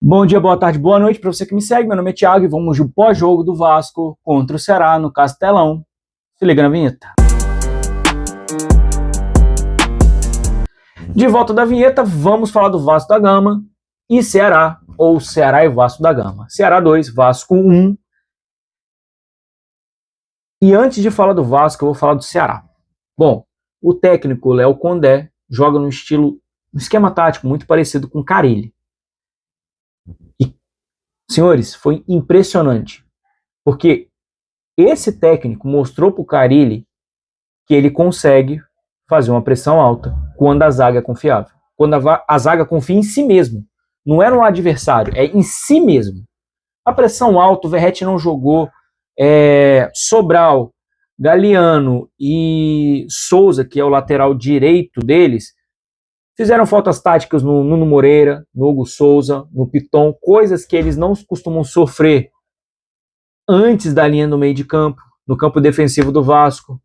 Bom dia, boa tarde, boa noite para você que me segue. Meu nome é Thiago e vamos no pós-jogo do Vasco contra o Ceará no Castelão. Se liga na vinheta. De volta da vinheta, vamos falar do Vasco da Gama e Ceará, ou Ceará e Vasco da Gama. Ceará 2, Vasco 1. E antes de falar do Vasco, eu vou falar do Ceará. Bom, o técnico Léo Condé joga no esquema tático muito parecido com o Carille. E, senhores, foi impressionante, porque esse técnico mostrou para o Carille que ele consegue fazer uma pressão alta quando a zaga é confiável. Quando a zaga confia em si mesmo. Não é no adversário, é em si mesmo. A pressão alta, o Verratti não jogou. Sobral, Galeano e Souza, que é o lateral direito deles, fizeram faltas táticas no Nuno Moreira, no Hugo Souza, no Piton, coisas que eles não costumam sofrer antes da linha do meio de campo, no campo defensivo do Vasco.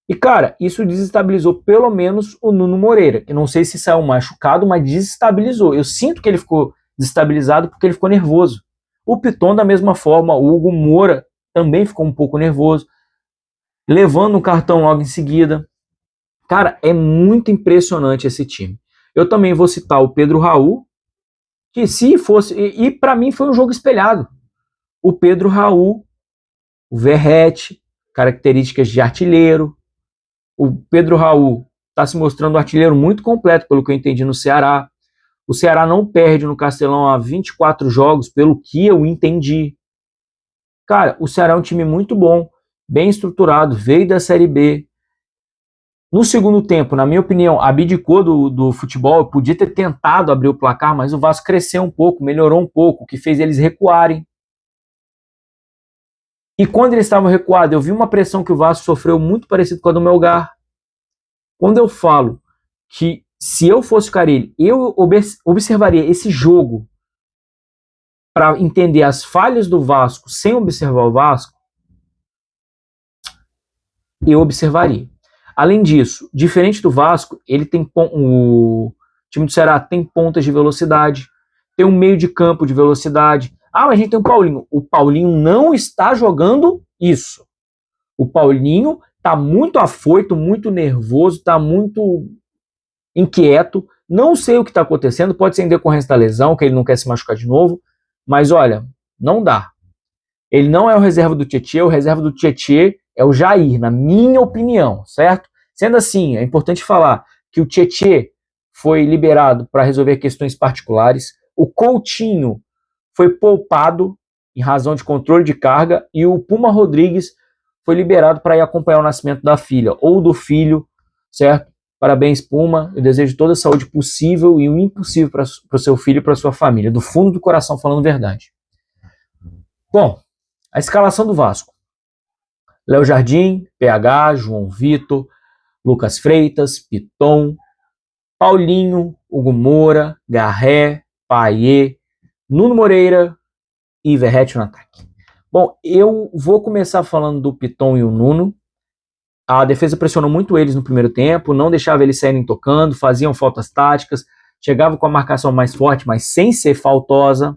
E, cara, isso desestabilizou pelo menos o Nuno Moreira, que não sei se saiu machucado, mas desestabilizou. Eu sinto que ele ficou desestabilizado porque ele ficou nervoso. O Piton, da mesma forma, o Hugo Moura também ficou um pouco nervoso, levando um cartão logo em seguida. Cara, é muito impressionante esse time. Eu também vou citar o Pedro Raul, que se fosse... E para mim foi um jogo espelhado. O Pedro Raul, o Verratti, características de artilheiro. O Pedro Raul está se mostrando um artilheiro muito completo, pelo que eu entendi no Ceará. O Ceará não perde no Castelão há 24 jogos, pelo que eu entendi. Cara, o Ceará é um time muito bom, bem estruturado, veio da Série B. No segundo tempo, na minha opinião, abdicou do futebol, podia ter tentado abrir o placar, mas o Vasco cresceu um pouco, melhorou um pouco, o que fez eles recuarem. E quando eles estavam recuados, eu vi uma pressão que o Vasco sofreu muito parecido com a do Melgar. Quando eu falo que se eu fosse o Carille, eu observaria esse jogo para entender as falhas do Vasco sem observar o Vasco, eu observaria. Além disso, diferente do Vasco, ele tem o time do Ceará tem pontas de velocidade, tem um meio de campo de velocidade. Ah, mas a gente tem o Paulinho. O Paulinho não está jogando isso. O Paulinho está muito afoito, muito nervoso, está muito inquieto. Não sei o que está acontecendo. Pode ser em decorrência da lesão, que ele não quer se machucar de novo. Mas olha, não dá. Ele não é o reserva do Tietê. O reserva do Tietê é o Jair, na minha opinião, certo? Sendo assim, é importante falar que o Tietê foi liberado para resolver questões particulares. O Coutinho foi poupado em razão de controle de carga e o Puma Rodrigues foi liberado para ir acompanhar o nascimento da filha ou do filho, certo? Parabéns, Puma. Eu desejo toda a saúde possível e o impossível para o seu filho e para a sua família. Do fundo do coração, falando verdade. Bom, a escalação do Vasco. Léo Jardim, PH, João Vitor, Lucas Freitas, Piton, Paulinho, Hugo Moura, Garré, Payet, Nuno Moreira e Verratti no ataque. Bom, eu vou começar falando do Piton e o Nuno. A defesa pressionou muito eles no primeiro tempo, não deixava eles saírem tocando, faziam faltas táticas, chegava com a marcação mais forte, mas sem ser faltosa,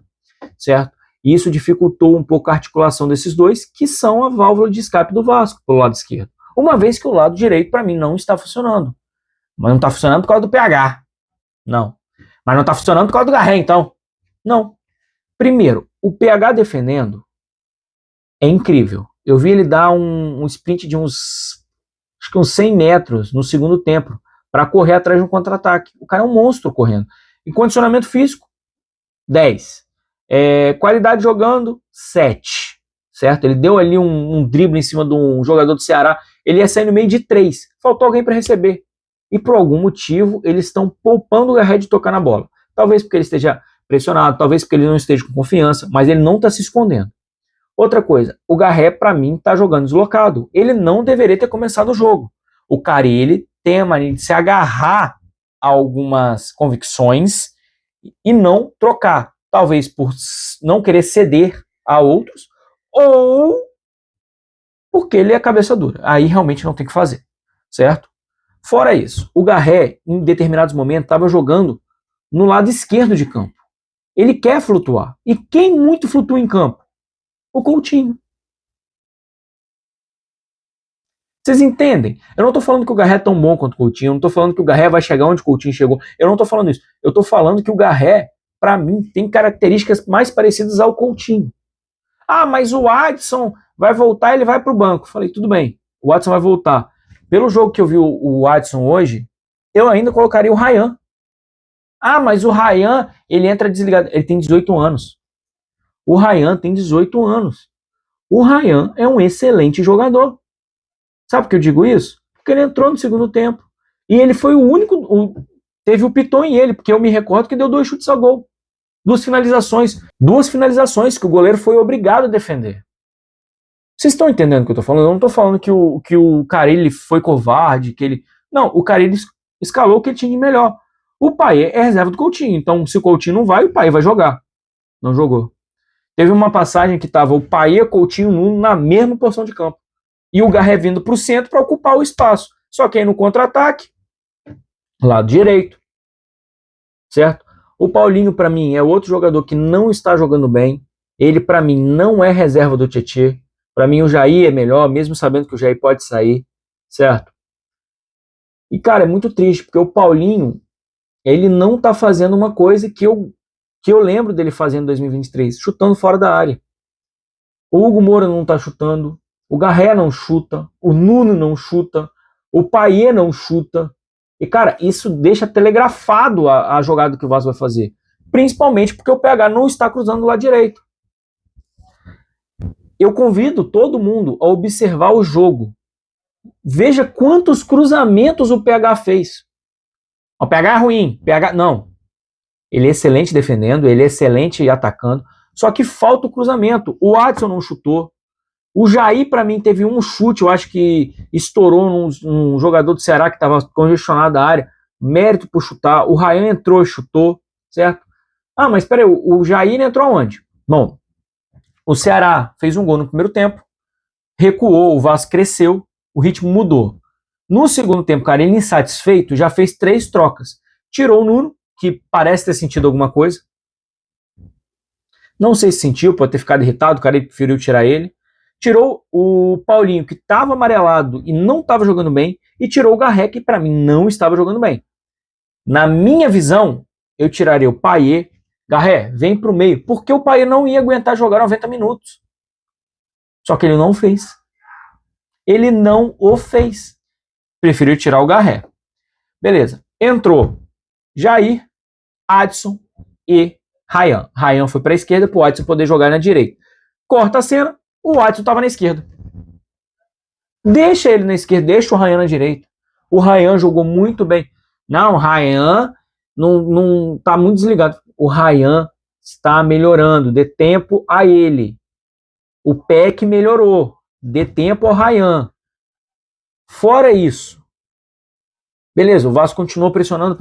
certo? E isso dificultou um pouco a articulação desses dois, que são a válvula de escape do Vasco, pelo lado esquerdo. Uma vez que o lado direito, para mim, não está funcionando. Mas não está funcionando por causa do PH. Não. Mas não está funcionando por causa do Garré, então. Não. Primeiro, o PH defendendo é incrível. Eu vi ele dar um sprint de uns 100 metros no segundo tempo para correr atrás de um contra-ataque. O cara é um monstro correndo. Em condicionamento físico, 10. Qualidade jogando, 7. Certo? Ele deu ali um drible em cima de um jogador do Ceará. Ele ia sair no meio de 3. Faltou alguém para receber. E por algum motivo, eles estão poupando o Garré de tocar na bola. Talvez porque ele esteja pressionado, talvez porque ele não esteja com confiança, mas ele não está se escondendo. Outra coisa, o Garré, para mim, está jogando deslocado. Ele não deveria ter começado o jogo. O Carille tem a mania de se agarrar a algumas convicções e não trocar. Talvez por não querer ceder a outros, ou porque ele é cabeça dura. Aí realmente não tem o que fazer, certo? Fora isso, o Garré, em determinados momentos, estava jogando no lado esquerdo de campo. Ele quer flutuar. E quem muito flutua em campo? O Coutinho. Vocês entendem? Eu não estou falando que o Garré é tão bom quanto o Coutinho, eu não estou falando que o Garré vai chegar onde o Coutinho chegou, eu não estou falando isso. Eu estou falando que o Garré, para mim, tem características mais parecidas ao Coutinho. Ah, mas o Adson vai voltar, ele vai para o banco. Falei, tudo bem, o Adson vai voltar. Pelo jogo que eu vi o Adson hoje, eu ainda colocaria o Ryan. Ah, mas o Ryan, ele entra desligado. Ele tem 18 anos. O Ryan tem 18 anos. O Ryan é um excelente jogador. Sabe por que eu digo isso? Porque ele entrou no segundo tempo. E ele foi o único. Teve o Piton em ele, porque eu me recordo que deu 2 chutes a gol. 2 finalizações. 2 finalizações que o goleiro foi obrigado a defender. Vocês estão entendendo o que eu estou falando? Eu não estou falando que o Carille foi covarde, que ele. Não, o Carille escalou o que ele tinha de melhor. O Payet é reserva do Coutinho. Então, se o Coutinho não vai, o Payet vai jogar. Não jogou. Teve uma passagem que estava o Payet, Coutinho e Nuno na mesma posição de campo. E o Garré vindo para o centro para ocupar o espaço. Só que aí no contra-ataque, lado direito. Certo? O Paulinho, para mim, é outro jogador que não está jogando bem. Ele, para mim, não é reserva do Tietê. Para mim, o Jair é melhor, mesmo sabendo que o Jair pode sair. Certo? E, cara, é muito triste, porque o Paulinho, ele não está fazendo uma coisa que eu lembro dele fazendo em 2023, chutando fora da área. O Hugo Moura não está chutando, o Garré não chuta, o Nuno não chuta, o Payet não chuta. E, cara, isso deixa telegrafado a jogada que o Vasco vai fazer. Principalmente porque o PH não está cruzando do lado direito. Eu convido todo mundo a observar o jogo. Veja quantos cruzamentos o PH fez. O PH é ruim, PH não. Ele é excelente defendendo, ele é excelente atacando, só que falta o cruzamento. O Adson não chutou. O Jair, para mim, teve um chute, eu acho que estourou num jogador do Ceará que estava congestionado da área. Mérito por chutar. O Ryan entrou e chutou, certo? Ah, mas peraí, o Jair entrou aonde? Bom, o Ceará fez um gol no primeiro tempo, recuou, o Vasco cresceu, o ritmo mudou. No segundo tempo, cara, ele insatisfeito, já fez 3 trocas. Tirou o Nuno, que parece ter sentido alguma coisa. Não sei se sentiu, pode ter ficado irritado, o cara preferiu tirar ele. Tirou o Paulinho, que estava amarelado e não estava jogando bem, e tirou o Garré, que para mim não estava jogando bem. Na minha visão, eu tiraria o Payet. Garré, vem para o meio, porque o Payet não ia aguentar jogar 90 minutos. Só que ele não fez. Ele não o fez. Preferiu tirar o Garré. Beleza. Entrou Jair, Adson e Ryan. Ryan foi para a esquerda para o Adson poder jogar na direita. Corta a cena, o Adson estava na esquerda. Deixa ele na esquerda, deixa o Ryan na direita. O Ryan jogou muito bem. Não, o Ryan não está muito desligado. O Ryan está melhorando. Dê tempo a ele. O PEC melhorou. Dê tempo ao Ryan. Fora isso, beleza, o Vasco continuou pressionando.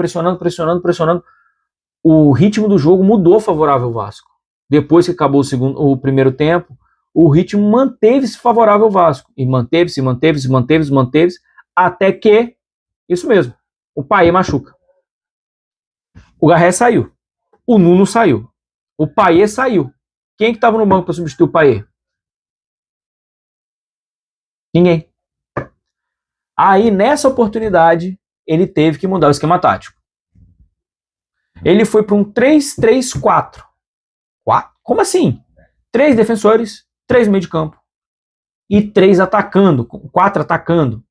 O ritmo do jogo mudou favorável ao Vasco. Depois que acabou o primeiro tempo, o ritmo manteve-se favorável ao Vasco. E manteve-se, até que, isso mesmo, o Payet machuca. O Garré saiu. O Nuno saiu. O Payet saiu. Quem que estava no banco para substituir o Payet? Ninguém. Aí, nessa oportunidade, ele teve que mudar o esquema tático. Ele foi para um 3-3-4. Como assim? 3 defensores, 3 no meio de campo. E 3 atacando, 4 atacando.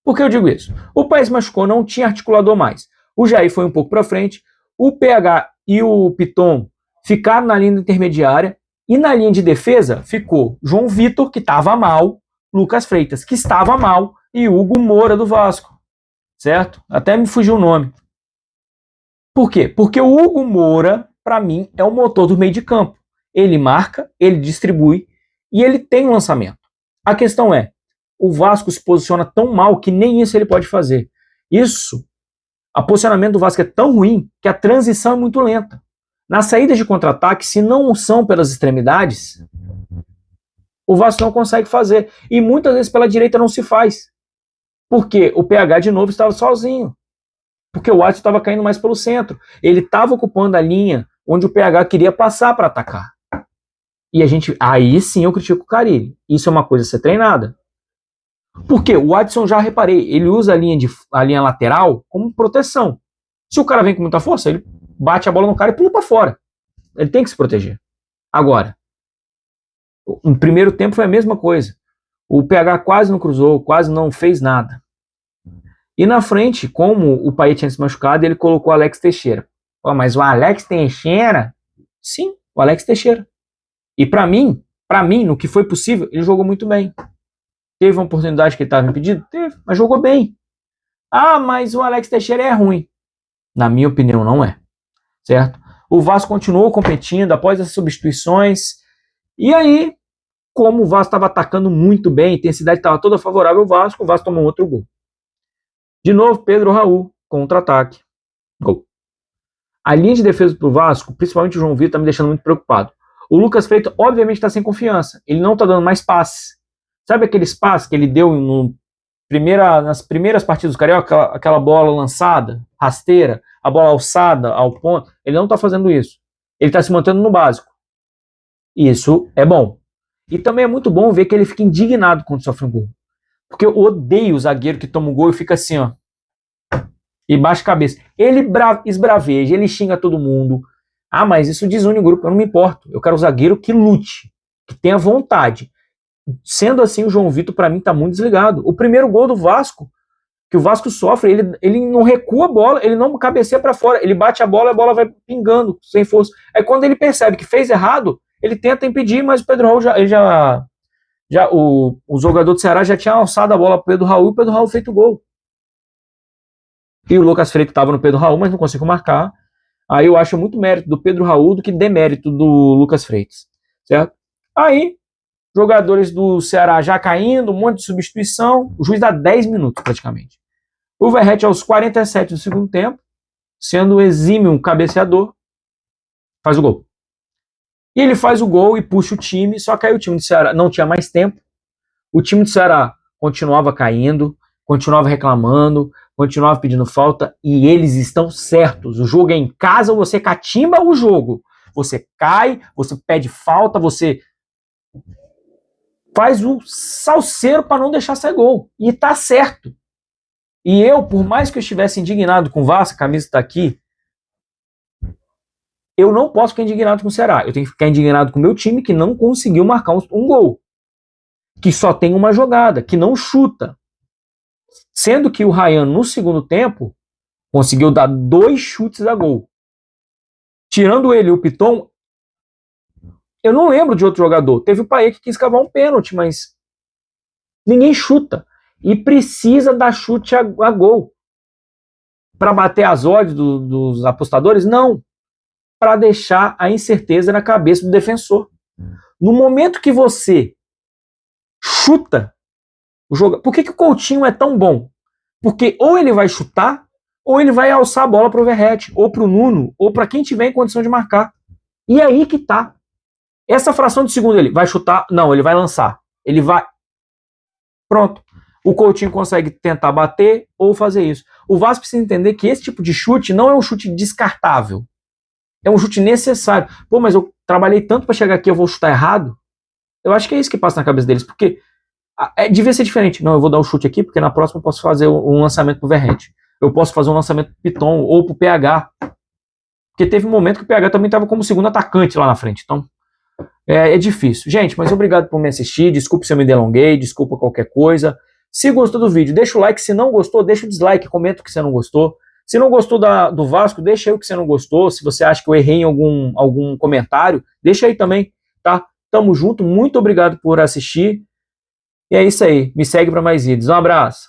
Por que eu digo isso? O Payet se machucou, não tinha articulador mais. O Jair foi um pouco para frente. O PH e o Piton ficaram na linha intermediária. E na linha de defesa ficou João Vitor, que estava mal, Lucas Freitas, que estava mal, e Hugo Moura do Vasco, certo? Até me fugiu o nome. Por quê? Porque o Hugo Moura, para mim, é o motor do meio de campo. Ele marca, ele distribui e ele tem um lançamento. A questão é, o Vasco se posiciona tão mal que nem isso ele pode fazer. O posicionamento do Vasco é tão ruim que a transição é muito lenta. Nas saídas de contra-ataque, se não são pelas extremidades, o Vasco não consegue fazer. E muitas vezes pela direita não se faz. Porque o PH de novo estava sozinho. Porque o Adson estava caindo mais pelo centro. Ele estava ocupando a linha onde o PH queria passar para atacar. E aí sim eu critico o Carille. Isso é uma coisa a ser treinada. Porque o Adson, já reparei, ele usa a linha lateral como proteção. Se o cara vem com muita força, ele bate a bola no cara e pula para fora. Ele tem que se proteger. Agora, no primeiro tempo foi a mesma coisa. O PH quase não cruzou, quase não fez nada. E na frente, como o Paê tinha se machucado, ele colocou o Alex Teixeira. Oh, mas o Alex Teixeira? Sim, o Alex Teixeira. E para mim, no que foi possível, ele jogou muito bem. Teve uma oportunidade que ele estava impedido? Teve, mas jogou bem. Ah, mas o Alex Teixeira é ruim. Na minha opinião, não é. Certo? O Vasco continuou competindo após as substituições. E aí, como o Vasco estava atacando muito bem, a intensidade estava toda favorável ao Vasco, o Vasco tomou outro gol. De novo, Pedro Raul, contra-ataque. Gol. A linha de defesa do Vasco, principalmente o João Vitor, está me deixando muito preocupado. O Lucas Freitas, obviamente, está sem confiança. Ele não está dando mais passes. Sabe aqueles passes que ele deu nas primeiras partidas do Carioca, aquela bola lançada, rasteira, a bola alçada ao ponto? Ele não está fazendo isso. Ele está se mantendo no básico. Isso é bom. E também é muito bom ver que ele fica indignado quando sofre um gol. Porque eu odeio o zagueiro que toma um gol e fica assim, ó, e baixa a cabeça. Ele esbraveja, ele xinga todo mundo. Ah, mas isso desune o grupo, eu não me importo. Eu quero um zagueiro que lute, que tenha vontade. Sendo assim, o João Vitor, para mim, tá muito desligado. O primeiro gol do Vasco, que o Vasco sofre, ele não recua a bola, ele não cabeceia para fora, ele bate a bola vai pingando, sem força. Aí quando ele percebe que fez errado, ele tenta impedir, mas o Pedro Raul o jogador do Ceará já tinha alçado a bola para o Pedro Raul e o Pedro Raul feito o gol. E o Lucas Freitas estava no Pedro Raul, mas não conseguiu marcar. Aí eu acho muito mérito do Pedro Raul do que demérito do Lucas Freitas. Certo? Aí, jogadores do Ceará já caindo, um monte de substituição. O juiz dá 10 minutos praticamente. O Verratti aos 47 do segundo tempo, sendo exímio um cabeceador, faz o gol. E ele faz o gol e puxa o time, só que aí o time do Ceará não tinha mais tempo. O time do Ceará continuava caindo, continuava reclamando, continuava pedindo falta, e eles estão certos. O jogo é em casa, você catimba o jogo. Você cai, você pede falta, você faz o salseiro para não deixar sair gol. E tá certo. E eu, por mais que eu estivesse indignado com o Vasco, a camisa está aqui, eu não posso ficar indignado com o Ceará. Eu tenho que ficar indignado com o meu time que não conseguiu marcar um gol. Que só tem uma jogada, que não chuta. Sendo que o Ryan, no segundo tempo, conseguiu dar 2 chutes a gol. Tirando ele e o Piton, eu não lembro de outro jogador. Teve o Paê que quis cavar um pênalti, mas ninguém chuta. E precisa dar chute a gol. Para bater as odds dos apostadores? Não. Para deixar a incerteza na cabeça do defensor. No momento que você chuta o jogo. Por que o Coutinho é tão bom? Porque ou ele vai chutar, ou ele vai alçar a bola para o Verratti, ou para o Nuno, ou para quem tiver em condição de marcar. E aí que tá. Essa fração de segundo ele vai chutar, não, ele vai lançar. Ele vai. Pronto. O Coutinho consegue tentar bater ou fazer isso. O Vasco precisa entender que esse tipo de chute não é um chute descartável. É um chute necessário. Pô, mas eu trabalhei tanto para chegar aqui, eu vou chutar errado? Eu acho que é isso que passa na cabeça deles, porque devia ser diferente. Não, eu vou dar um chute aqui, porque na próxima eu posso fazer um lançamento pro Verratti. Eu posso fazer um lançamento pro Piton ou pro PH. Porque teve um momento que o PH também estava como segundo atacante lá na frente. Então, é difícil. Gente, mas obrigado por me assistir. Desculpe se eu me delonguei, desculpa qualquer coisa. Se gostou do vídeo, deixa o like. Se não gostou, deixa o dislike, comenta o que você não gostou. Se não gostou do Vasco, deixa aí o que você não gostou. Se você acha que eu errei em algum comentário, deixa aí também, tá? Tamo junto, muito obrigado por assistir. E é isso aí, me segue para mais vídeos. Um abraço.